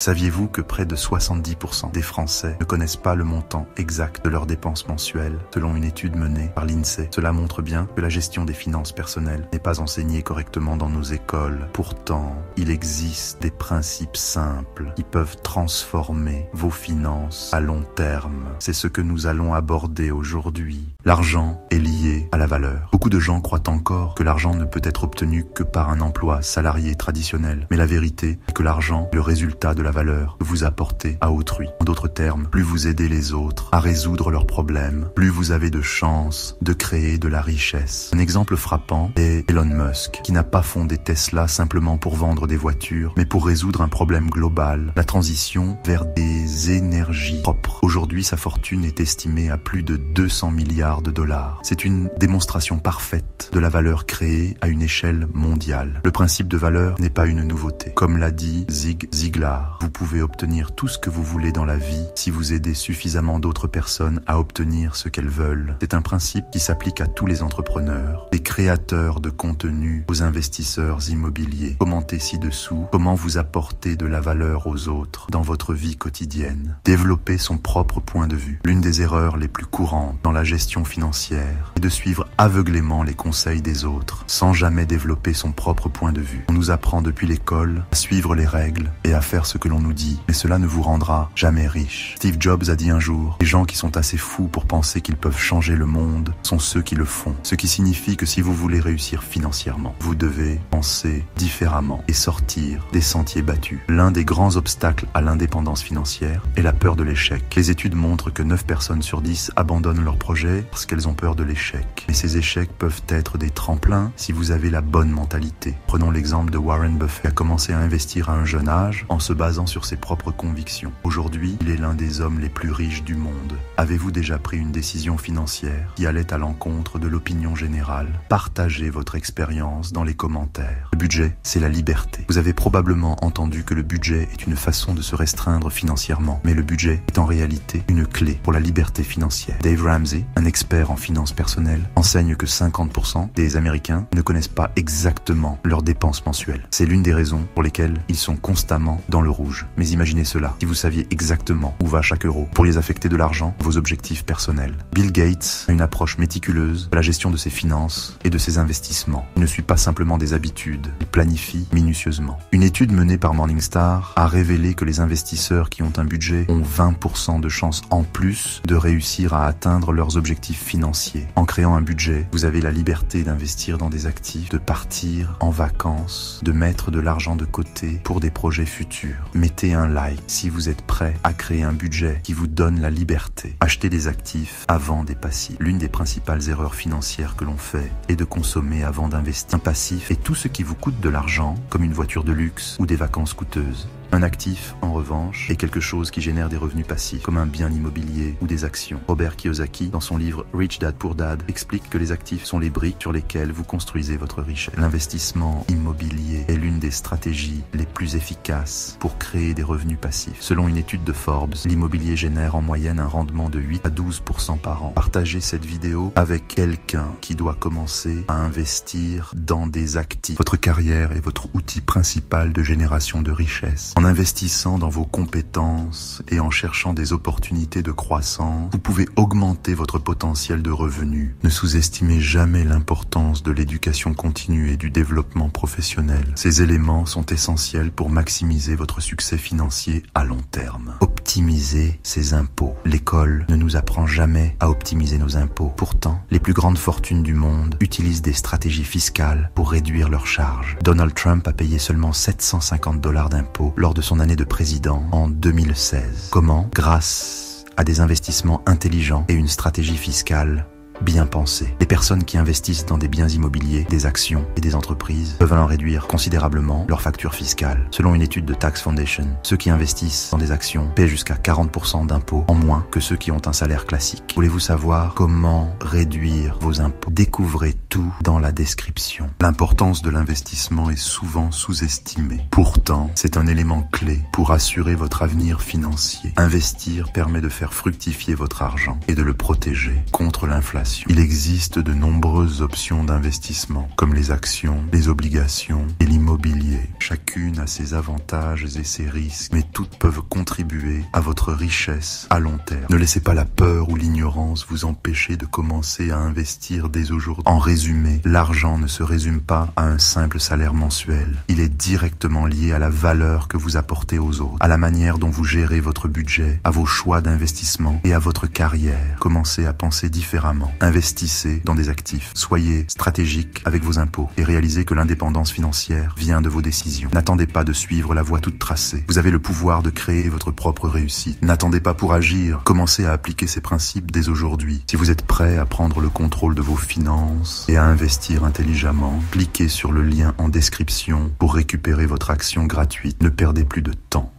Saviez-vous que près de 70% des Français ne connaissent pas le montant exact de leurs dépenses mensuelles, selon une étude menée par l'INSEE? Cela montre bien que la gestion des finances personnelles n'est pas enseignée correctement dans nos écoles. Pourtant, il existe des principes simples qui peuvent transformer vos finances à long terme. C'est ce que nous allons aborder aujourd'hui. L'argent est lié à la valeur. Beaucoup de gens croient encore que l'argent ne peut être obtenu que par un emploi salarié traditionnel. Mais la vérité est que l'argent est le résultat de la valeur que vous apportez à autrui. En d'autres termes, plus vous aidez les autres à résoudre leurs problèmes, plus vous avez de chances de créer de la richesse. Un exemple frappant est Elon Musk, qui n'a pas fondé Tesla simplement pour vendre des voitures, mais pour résoudre un problème global, la transition vers des énergies propres. Aujourd'hui, sa fortune est estimée à plus de 200 milliards de dollars. C'est une démonstration parfaite de la valeur créée à une échelle mondiale. Le principe de valeur n'est pas une nouveauté. Comme l'a dit Zig Ziglar, vous pouvez obtenir tout ce que vous voulez dans la vie si vous aidez suffisamment d'autres personnes à obtenir ce qu'elles veulent. C'est un principe qui s'applique à tous les entrepreneurs, des créateurs de contenu aux investisseurs immobiliers. Commentez ci-dessous comment vous apportez de la valeur aux autres dans votre vie quotidienne. Développer son propre point de vue. L'une des erreurs les plus courantes dans la gestion financière est de suivre aveuglément les conseils des autres sans jamais développer son propre point de vue. On nous apprend depuis l'école à suivre les règles et à faire ce que l'on nous dit, mais cela ne vous rendra jamais riche. Steve Jobs a dit un jour, les gens qui sont assez fous pour penser qu'ils peuvent changer le monde sont ceux qui le font. Ce qui signifie que si vous voulez réussir financièrement, vous devez penser différemment et sortir des sentiers battus. L'un des grands obstacles à l'indépendance financière est la peur de l'échec. Les études montrent que 9 personnes sur 10 abandonnent leur projet parce qu'elles ont peur de l'échec. Mais ces échecs peuvent être des tremplins si vous avez la bonne mentalité. Prenons l'exemple de Warren Buffett, qui a commencé à investir à un jeune âge en se basant sur ses propres convictions. Aujourd'hui, il est l'un des hommes les plus riches du monde. Avez-vous déjà pris une décision financière qui allait à l'encontre de l'opinion générale? Partagez votre expérience dans les commentaires. Le budget, c'est la liberté. Vous avez probablement entendu que le budget est une façon de se restreindre financièrement, mais le budget est en réalité une clé pour la liberté financière. Dave Ramsey, un expert en finances personnelles, enseigne que 50% des Américains ne connaissent pas exactement leurs dépenses mensuelles. C'est l'une des raisons pour lesquelles ils sont constamment dans le rouge. Mais imaginez cela, si vous saviez exactement où va chaque euro, pourriez affecter de l'argent à vos objectifs personnels. Bill Gates a une approche méticuleuse de la gestion de ses finances et de ses investissements. Il ne suit pas simplement des habitudes, il planifie minutieusement. Une étude menée par Morningstar a révélé que les investisseurs qui ont un budget ont 20% de chances en plus de réussir à atteindre leurs objectifs financiers. En créant un budget, vous avez la liberté d'investir dans des actifs, de partir en vacances, de mettre de l'argent de côté pour des projets futurs. Mettez un like si vous êtes prêt à créer un budget qui vous donne la liberté. Achetez des actifs avant des passifs. L'une des principales erreurs financières que l'on fait est de consommer avant d'investir. Un passif est tout ce qui vous coûte de l'argent, comme une voiture de luxe ou des vacances coûteuses. Un actif, en revanche, est quelque chose qui génère des revenus passifs, comme un bien immobilier ou des actions. Robert Kiyosaki, dans son livre Rich Dad Poor Dad, explique que les actifs sont les briques sur lesquelles vous construisez votre richesse. L'investissement immobilier est l'une des stratégies les plus efficaces pour créer des revenus passifs. Selon une étude de Forbes, l'immobilier génère en moyenne un rendement de 8 à 12% par an. Partagez cette vidéo avec quelqu'un qui doit commencer à investir dans des actifs. Votre carrière est votre outil principal de génération de richesse. En investissant dans vos compétences et en cherchant des opportunités de croissance, vous pouvez augmenter votre potentiel de revenus. Ne sous-estimez jamais l'importance de l'éducation continue et du développement professionnel. Ces éléments sont essentiels pour maximiser votre succès financier à long terme. Optimiser ses impôts. L'école ne nous apprend jamais à optimiser nos impôts. Pourtant, les plus grandes fortunes du monde utilisent des stratégies fiscales pour réduire leurs charges. Donald Trump a payé seulement $750 d'impôts lors de son année de président en 2016. Comment? Grâce à des investissements intelligents et une stratégie fiscale bien pensé. Les personnes qui investissent dans des biens immobiliers, des actions et des entreprises peuvent alors réduire considérablement leur facture fiscale. Selon une étude de Tax Foundation, ceux qui investissent dans des actions paient jusqu'à 40% d'impôts en moins que ceux qui ont un salaire classique. Voulez-vous savoir comment réduire vos impôts? Découvrez tout dans la description. L'importance de l'investissement est souvent sous-estimée. Pourtant, c'est un élément clé pour assurer votre avenir financier. Investir permet de faire fructifier votre argent et de le protéger contre l'inflation. l'inflation. Il existe de nombreuses options d'investissement, comme les actions, les obligations et l'immobilier. Chacune a ses avantages et ses risques, mais toutes peuvent contribuer à votre richesse à long terme. Ne laissez pas la peur ou l'ignorance vous empêcher de commencer à investir dès aujourd'hui. En résumé, l'argent ne se résume pas à un simple salaire mensuel. Il est directement lié à la valeur que vous apportez aux autres, à la manière dont vous gérez votre budget, à vos choix d'investissement et à votre carrière. Commencez à penser différemment. Investissez dans des actifs. Soyez stratégique avec vos impôts et réalisez que l'indépendance financière vient de vos décisions. N'attendez pas de suivre la voie toute tracée. Vous avez le pouvoir de créer votre propre réussite. N'attendez pas pour agir. Commencez à appliquer ces principes dès aujourd'hui. Si vous êtes prêt à prendre le contrôle de vos finances et à investir intelligemment, cliquez sur le lien en description pour récupérer votre action gratuite. Ne perdez plus de temps.